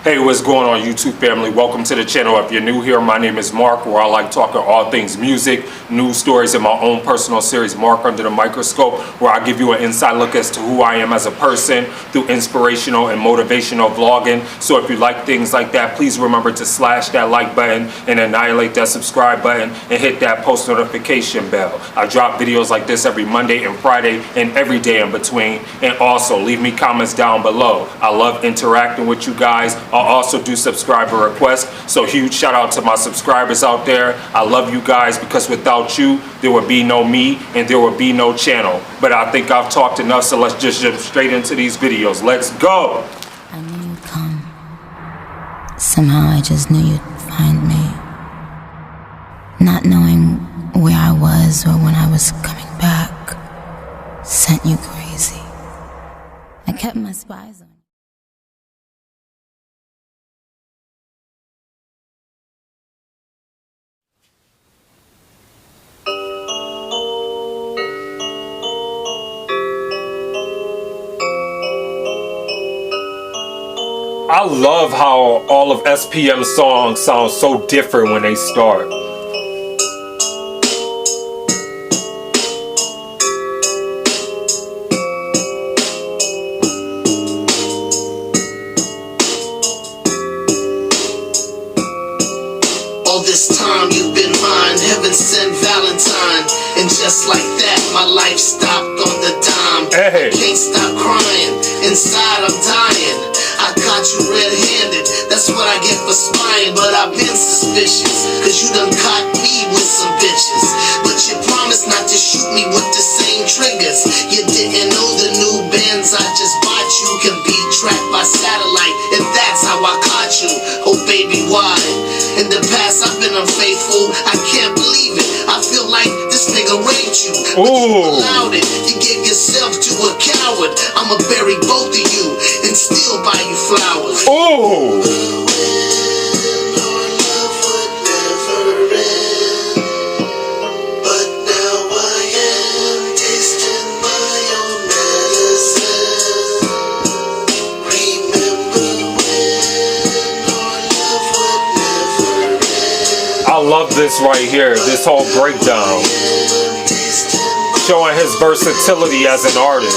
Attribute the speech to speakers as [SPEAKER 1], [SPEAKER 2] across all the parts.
[SPEAKER 1] Hey, what's going on, YouTube family? Welcome to the channel. If you're new here, my name is Mark, where I like talking all things music, news stories, and my own personal series, Mark Under the Microscope, where I give you an inside look as to who I am as a person through inspirational and motivational vlogging. So if you like things like that, please remember to slash that like button and annihilate that subscribe button and hit that post notification bell. I drop videos like this every Monday and Friday and every day in between. And also, leave me comments down below. I love interacting with you guys. I'll also do subscriber requests, so huge shout out to my subscribers out there. I love you guys because without you, there would be no me and there would be no channel. But I think I've talked enough, so let's just jump straight into these videos. Let's go!
[SPEAKER 2] I knew you'd come. Somehow I just knew you'd find me. Not knowing where I was or when I was coming back sent you crazy. I kept my spies on you.
[SPEAKER 1] I love how all of SPM songs sound so different when they start.
[SPEAKER 3] All this time you've been mine, heaven sent Valentine. And just like that, my life stopped on the dime.
[SPEAKER 1] Hey.
[SPEAKER 3] I can't stop crying, inside I'm dying. I caught you red-handed, that's what I get for spying. But I've been suspicious, cause you done caught me with some bitches. But you promised not to shoot me with the same triggers. You didn't know the new bands I just bought you can be tracked by satellite. And that's how I caught you, oh baby, why? In the past I've been unfaithful, I can't believe it. I feel like this nigga raped you, but you allowed it. You gave yourself to a coward. I'ma bury both of you and still buy you flowers.
[SPEAKER 1] Oh! I love this right here, this whole breakdown, showing his versatility as an artist.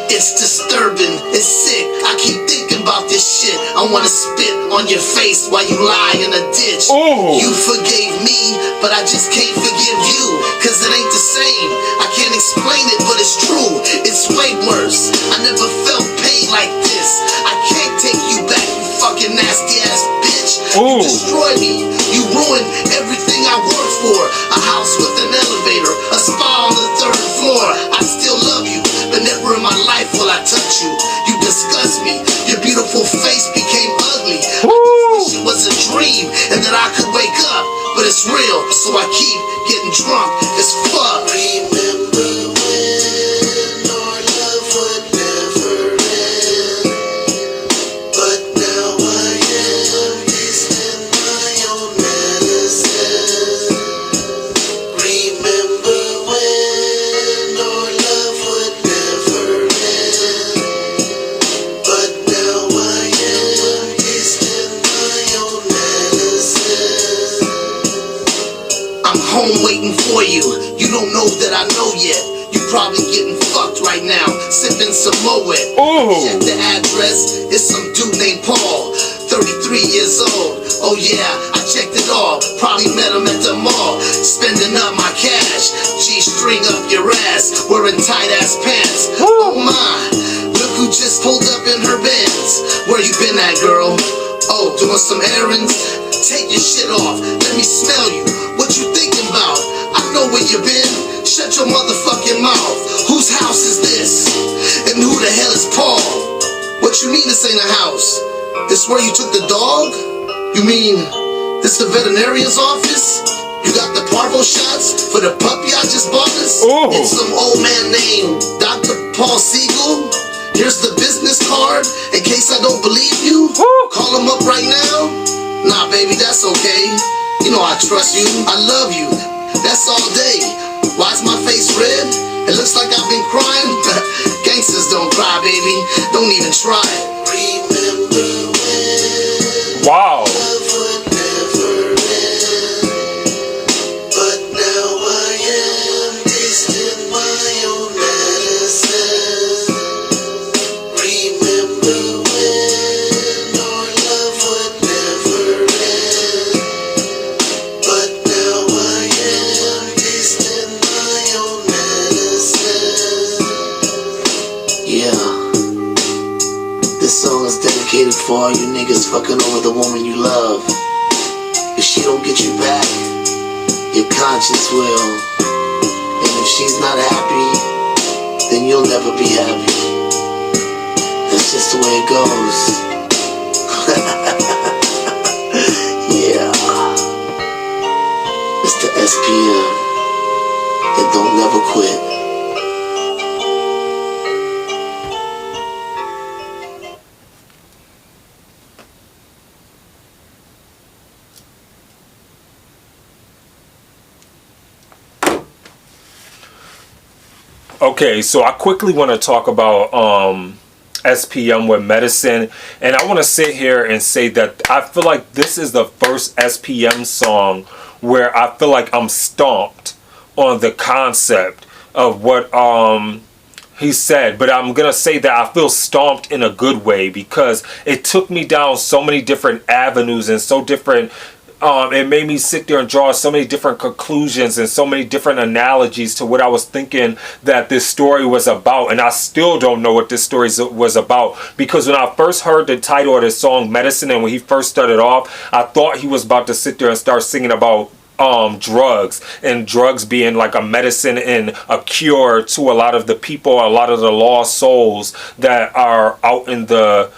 [SPEAKER 3] It's disturbing, it's sick, I keep thinking about this shit. I wanna spit on your face while you lie in a ditch.
[SPEAKER 1] Ooh.
[SPEAKER 3] You forgave me, but I just can't forgive you, cause it ain't the same. I can't explain it, but it's true, it's way worse. I never felt pain like this. I can't take you back, you fucking nasty ass bitch.
[SPEAKER 1] Ooh.
[SPEAKER 3] You destroyed me, you ruined everything I worked for. A house with an elevator, a spa on the 3rd floor. I still love you, but never in my life will I touch you. You disgust me, your beautiful face became ugly. I just wish it was a dream and that I could wake up, but it's real, so I keep getting drunk as fuck. Remember when our love would never end, but now I am tasting my own medicine. Remember when our love would never end, but now I am tasting my own medicine. I'm home waiting for you. You don't know that I know yet. You probably getting fucked right now, sipping some Moet. Check the address, it's some dude named Paul, 33 years old. Oh yeah, I checked it all. Probably met him at the mall, spending up my cash. G-string up your ass, wearing tight ass pants. Oh my, look who just pulled up in her Benz. Where you been at, girl? Oh, doing some errands? Take your shit off, let me smell you. What you thinking about? I know where you been. Shut your motherfucking mouth. Whose house is this? And who the hell is Paul? What you mean this ain't a house? This where you took the dog? You mean this the veterinarian's office? You got the parvo shots for the puppy I just bought us? It's some old man named Dr. Paul Siegel. Here's the business card in case I don't believe you. Call him up right now. Nah, baby, that's okay. You know I trust you. I love you. That's all day. Why's my face red? It looks like I've been crying. Gangsters don't cry, baby. Don't even try it. Remember song's dedicated for all you niggas fucking over the woman you love. If she don't get you back, your conscience will. And if she's not happy, then you'll never be happy. That's just the way it goes. Yeah. It's the SPM. And don't never quit.
[SPEAKER 1] Okay, so I quickly want to talk about SPM with Medicine, and I want to sit here and say that I feel like this is the first SPM song where I feel like I'm stomped on the concept of what he said, but I'm gonna say that I feel stomped in a good way because it took me down so many different avenues and so different. It made me sit there and draw so many different conclusions and so many different analogies to what I was thinking that this story was about. And I still don't know what this story was about, because when I first heard the title of this song, Medicine, and when he first started off, I thought he was about to sit there and start singing about drugs, and drugs being like a medicine and a cure to a lot of the people, a lot of the lost souls that are out in the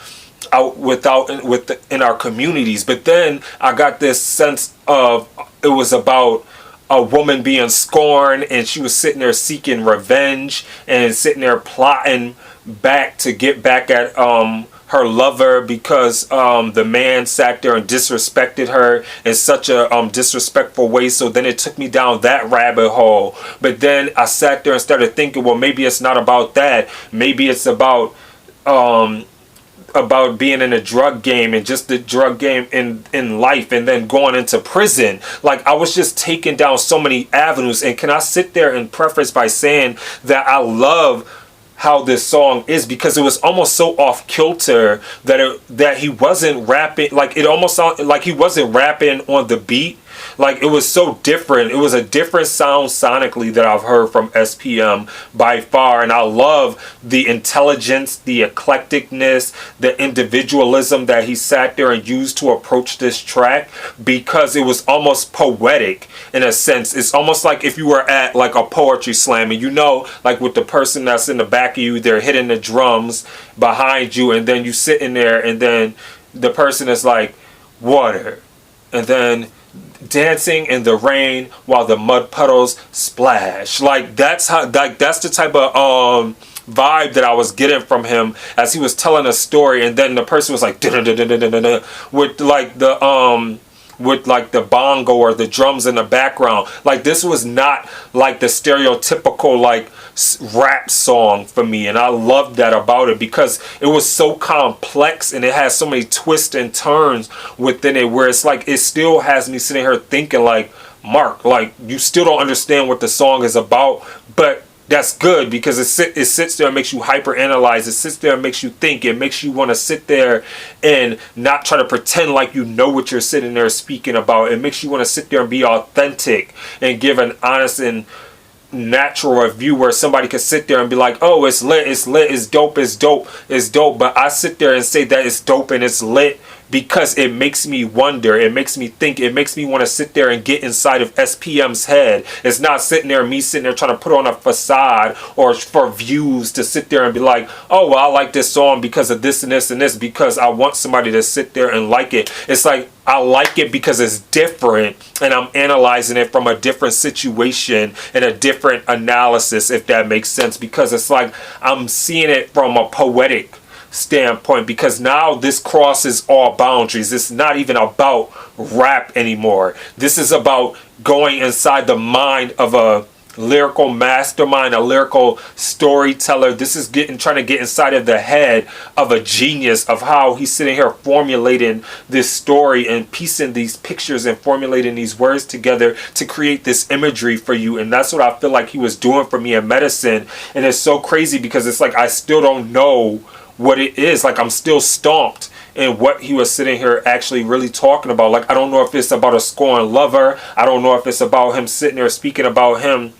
[SPEAKER 1] in our communities. But then I got this sense of it was about a woman being scorned, and she was sitting there seeking revenge and sitting there plotting back to get back at her lover because the man sat there and disrespected her in such a disrespectful way. So then it took me down that rabbit hole. But then I sat there and started thinking, well, maybe it's not about that. Maybe it's about being in a drug game and just the drug game in life, and then going into prison. Like, I was just taking down so many avenues. And can I sit there and preface by saying that I love how this song is, because it was almost so off kilter that he wasn't rapping. Like, it almost sounded like he wasn't rapping on the beat. Like, it was so different. It was a different sound sonically that I've heard from SPM by far. And I love the intelligence, the eclecticness, the individualism that he sat there and used to approach this track, because it was almost poetic in a sense. It's almost like if you were at like a poetry slam, and like with the person that's in the back of you, they're hitting the drums behind you, and then you sitting there, and then the person is like, water, and then dancing in the rain while the mud puddles splash. Like, that's the type of vibe that I was getting from him as he was telling a story. And then the person was like with like the bongo or the drums in the background. Like, this was not like the stereotypical like rap song for me, and I loved that about it, because it was so complex and it has so many twists and turns within it, where it's like it still has me sitting here thinking like, Mark, like, you still don't understand what the song is about, but that's good, because it sits there and makes you hyper analyze. It sits there and makes you think. It makes you want to sit there and not try to pretend like you know what you're sitting there speaking about. It makes you want to sit there and be authentic and give an honest and natural review, where somebody could sit there and be like, oh, it's lit, it's lit, it's dope, it's dope, it's dope. But I sit there and say that it's dope and it's lit because it makes me wonder, it makes me think, it makes me want to sit there and get inside of SPM's head. It's not sitting there trying to put on a facade or for views to sit there and be like, oh, well, I like this song because of this and this and this, because I want somebody to sit there and like it. It's like, I like it because it's different, and I'm analyzing it from a different situation and a different analysis, if that makes sense, because it's like I'm seeing it from a poetic standpoint, because now this crosses all boundaries. It's not even about rap anymore. This is about going inside the mind of a lyrical mastermind, a lyrical storyteller. This is trying to get inside of the head of a genius, of how he's sitting here formulating this story and piecing these pictures and formulating these words together to create this imagery for you. And that's what I feel like he was doing for me in Medicine. And it's so crazy because it's like I still don't know what it is. Like, I'm still stomped in what he was sitting here actually really talking about. Like, I don't know if it's about a scorned lover. I don't know if it's about him sitting there speaking about him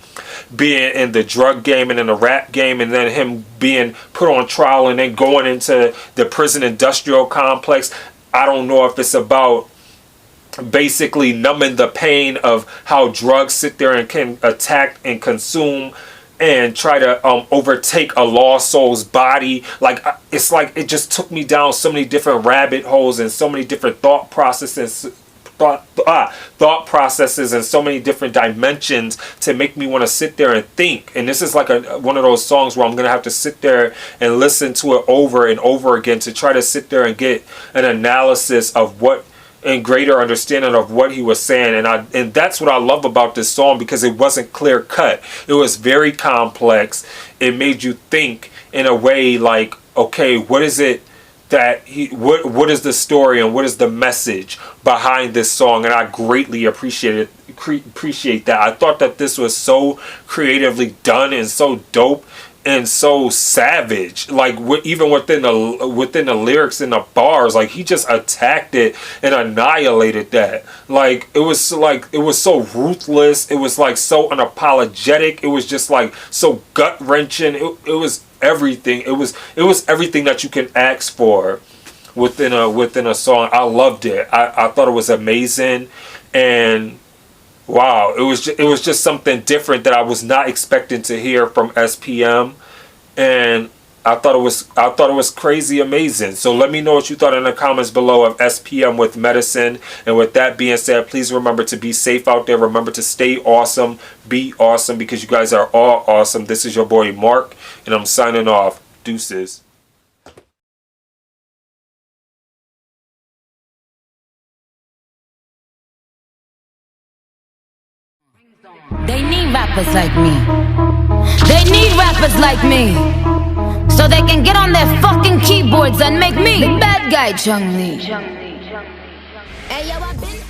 [SPEAKER 1] being in the drug game and in the rap game, and then him being put on trial and then going into the prison industrial complex. I don't know if it's about basically numbing the pain of how drugs sit there and can attack and consume and try to overtake a lost soul's body. Like, it's like it just took me down so many different rabbit holes and so many different thought processes and so many different dimensions to make me want to sit there and think. And this is like one of those songs where I'm gonna have to sit there and listen to it over and over again to try to sit there and get an analysis of what and greater understanding of what he was saying. And that's what I love about this song, because it wasn't clear cut. It was very complex. It made you think in a way like, okay, what is it that what is the story and what is the message behind this song? And I greatly appreciate that. I thought that this was so creatively done and so dope and so savage, like even within the lyrics and the bars, like he just attacked it and annihilated that. Like it was so ruthless. It was like so unapologetic. It was just like so gut wrenching. It was everything. It was everything that you can ask for within a song. I loved it. I thought it was amazing, and wow, it was just something different that I was not expecting to hear from SPM, and I thought it was crazy amazing. So let me know what you thought in the comments below of SPM with Medicine. And with that being said, please remember to be safe out there. Remember to stay awesome, be awesome, because you guys are all awesome. This is your boy Mark, and I'm signing off. Deuces.
[SPEAKER 2] They need rappers like me. They need rappers like me, so they can get on their fucking keyboards and make me the bad guy, Chung Lee. Hey, yo, I've been